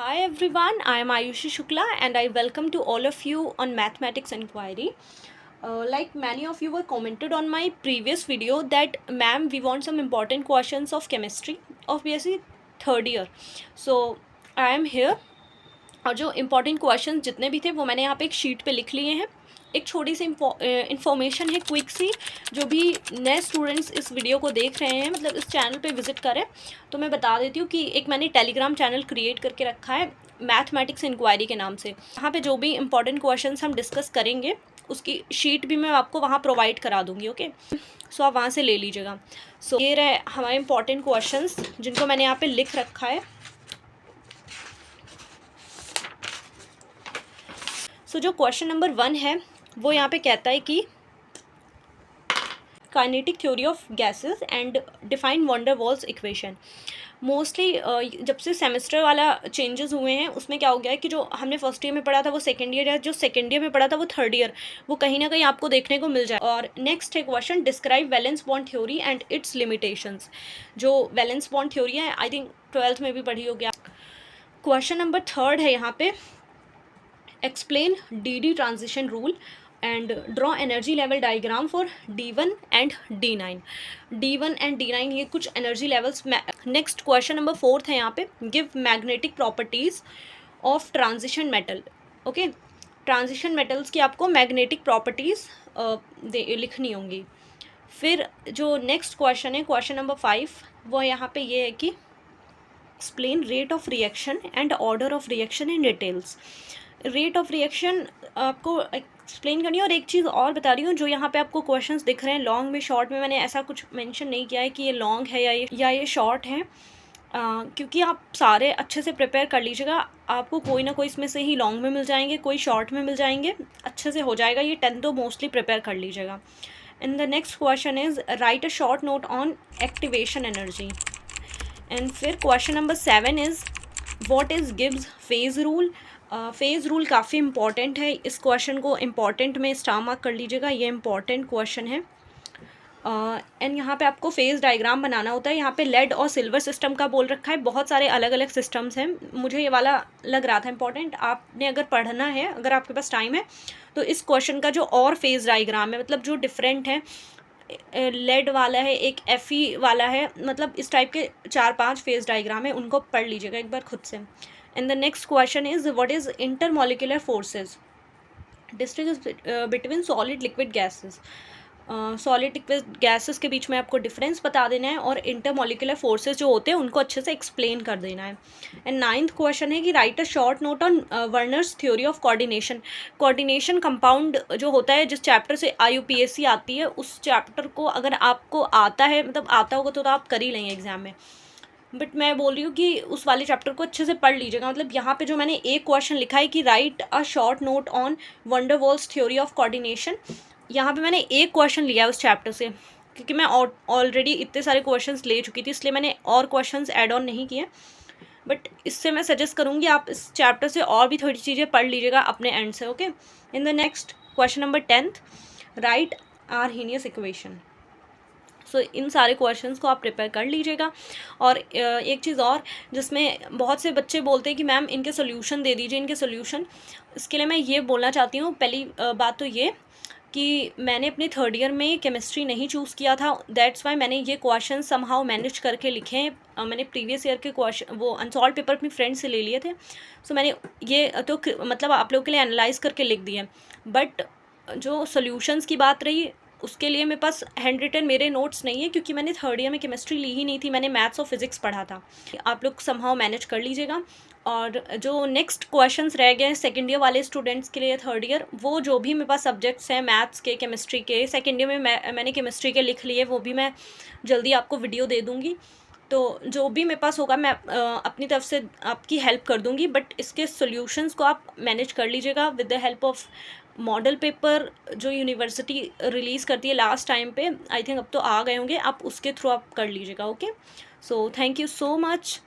Hi everyone, I am Ayushi Shukla and I welcome to all of you on Mathematics Inquiry. Like many of you were commented on my previous video that ma'am we want some important questions of chemistry of BSc third year. So I am here और जो important question जितने भी थे वो मैंने यहाँ पे एक शीट पे लिख लिए हैं। एक छोटी सी इन्फॉर्मेशन है क्विक सी, जो भी नए स्टूडेंट्स इस वीडियो को देख रहे हैं मतलब इस चैनल पे विजिट करें तो मैं बता देती हूँ कि एक मैंने टेलीग्राम चैनल क्रिएट करके रखा है मैथमेटिक्स इंक्वायरी के नाम से। यहाँ पे जो भी इम्पोर्टेंट क्वेश्चन हम डिस्कस करेंगे उसकी शीट भी मैं आपको वहाँ प्रोवाइड करा दूँगी। ओके, सो आप वहाँ से ले लीजिएगा। सो ये रहे हमारे इम्पोर्टेंट क्वेश्चन जिनको मैंने यहाँ पे लिख रखा है। सो जो क्वेश्चन नंबर 1 है वो यहाँ पे कहता है कि kinetic theory of gases and define van der Waals equation. Mostly जब से सेमेस्टर वाला चेंजेस हुए हैं उसमें क्या हो गया है कि जो हमने फर्स्ट ईयर में पढ़ा था वो सेकेंड ईयर, या जो सेकेंड ईयर में पढ़ा था वो थर्ड ईयर, वो कहीं ना कहीं आपको देखने को मिल जाए। और नेक्स्ट है question describe valence bond theory and it's limitations. जो वैलेंस बॉन्ड थ्योरी है आई थिंक 12th में भी पढ़ी हो गया। क्वेश्चन नंबर 3 है यहाँ पे explain DD transition rule and draw energy level diagram for D1 and D9। D1 and D9 ये कुछ energy levels। next question number 4 है यहाँ पे give magnetic properties of transition metal। okay, transition metals की आपको magnetic properties लिखनी होंगी। फिर जो next question है क्वेश्चन नंबर 5 वो यहाँ पे ये है कि explain rate of reaction and order of reaction in details। Rate of reaction आपको एक्सप्लेन करनी है। और एक चीज़ और बता रही हूँ, जो यहाँ पे आपको क्वेश्चंस दिख रहे हैं लॉन्ग में शॉर्ट में, मैंने ऐसा कुछ मेंशन नहीं किया है कि ये लॉन्ग है या ये शॉर्ट है, क्योंकि आप सारे अच्छे से प्रिपेयर कर लीजिएगा। आपको कोई ना कोई इसमें से ही लॉन्ग में मिल जाएंगे, कोई शॉर्ट में मिल जाएंगे, अच्छे से हो जाएगा। ये 10 तो मोस्टली प्रिपेयर कर लीजिएगा। And the next question is write a short note on activation energy. And फिर question number 7 is what is Gibbs phase rule. Phase rule काफ़ी इंपॉर्टेंट है, इस क्वेश्चन को इम्पॉर्टेंट में स्टार मार्क कर लीजिएगा, ये इंपॉर्टेंट क्वेश्चन है। एंड यहाँ पे आपको फेज़ डायग्राम बनाना होता है। यहाँ पे लेड और सिल्वर सिस्टम का बोल रखा है, बहुत सारे अलग अलग सिस्टम्स हैं। मुझे ये वाला लग रहा था इंपॉर्टेंट। आपने अगर पढ़ना है, अगर आपके पास टाइम है तो इस क्वेश्चन का जो और फेज़ डायग्राम है मतलब जो डिफरेंट है, लेड वाला है, एक एफई वाला है, मतलब इस टाइप के 4-5 फेज़ डायग्राम है, उनको पढ़ लीजिएगा एक बार खुद से। And the next question is what is intermolecular forces? Distance between solid liquid gases। Solid liquid gases के बीच में आपको डिफरेंस बता देना है और इंटरमोलिकुलर फोर्सेस जो होते हैं उनको अच्छे से एक्सप्लेन कर देना है। एंड 9th क्वेश्चन है कि write a short note on Werner's theory of coordination. Coordination compound जो होता है, जिस चैप्टर से IUPAC आती है, उस चैप्टर को अगर आपको आता है, मतलब आता होगा तो आप कर ही लेंगे एग्जाम में, बट मैं बोल रही हूँ कि उस वाले चैप्टर को अच्छे से पढ़ लीजिएगा। मतलब यहाँ पे जो मैंने एक क्वेश्चन लिखा है कि write a short note on van der Waals theory of coordination, यहाँ पे मैंने एक क्वेश्चन लिया है उस चैप्टर से, क्योंकि मैं ऑलरेडी इतने सारे क्वेश्चंस ले चुकी थी इसलिए मैंने और क्वेश्चंस ऐड ऑन नहीं किए। बट इससे मैं सजेस्ट करूँगी आप इस चैप्टर से और भी थोड़ी चीज़ें पढ़ लीजिएगा अपने एंड से। Okay, in the next question number 10th write Arrhenius equation. So इन सारे क्वेश्चंस को आप प्रिपेयर कर लीजिएगा। और एक चीज़ और, जिसमें बहुत से बच्चे बोलते हैं कि मैम इनके सोल्यूशन दे दीजिए, इनके सोल्यूशन। इसके लिए मैं ये बोलना चाहती हूँ, पहली बात तो ये कि मैंने अपने थर्ड ईयर में केमिस्ट्री नहीं चूज़ किया था, दैट्स वाई मैंने ये क्वेश्चन समहाउ मैनेज करके लिखे हैं। मैंने प्रीवियस ईयर के क्वेश्चन वो अनसॉल्व पेपर अपनी फ्रेंड से ले लिए थे, सो मैंने ये तो मतलब आप लोगों के लिए एनालाइज करके लिख दिए। बट जो सोल्यूशंस की बात रही उसके लिए मेरे पास हैंड रिटन मेरे नोट्स नहीं है, क्योंकि मैंने थर्ड ईयर में केमिस्ट्री ली ही नहीं थी, मैंने मैथ्स और फिजिक्स पढ़ा था। आप लोग समहाउ मैनेज कर लीजिएगा। और जो नेक्स्ट क्वेश्चंस रह गए हैं सेकेंड ईयर वाले स्टूडेंट्स के लिए, थर्ड ईयर, वो जो भी मेरे पास सब्जेक्ट्स हैं मैथ्स के, केमिस्ट्री के, सेकेंड ईयर में मैंने केमिस्ट्री के लिख लिए, वो भी मैं जल्दी आपको वीडियो दे दूँगी। तो जो भी मेरे पास होगा मैं अपनी तरफ से आपकी हेल्प कर दूँगी, बट इसके सोल्यूशंस को आप मैनेज कर लीजिएगा with the help of model paper जो यूनिवर्सिटी रिलीज़ करती है लास्ट टाइम पे। आई थिंक अब तो आ गए होंगे, आप उसके थ्रू आप कर लीजिएगा। Okay, so thank you so much.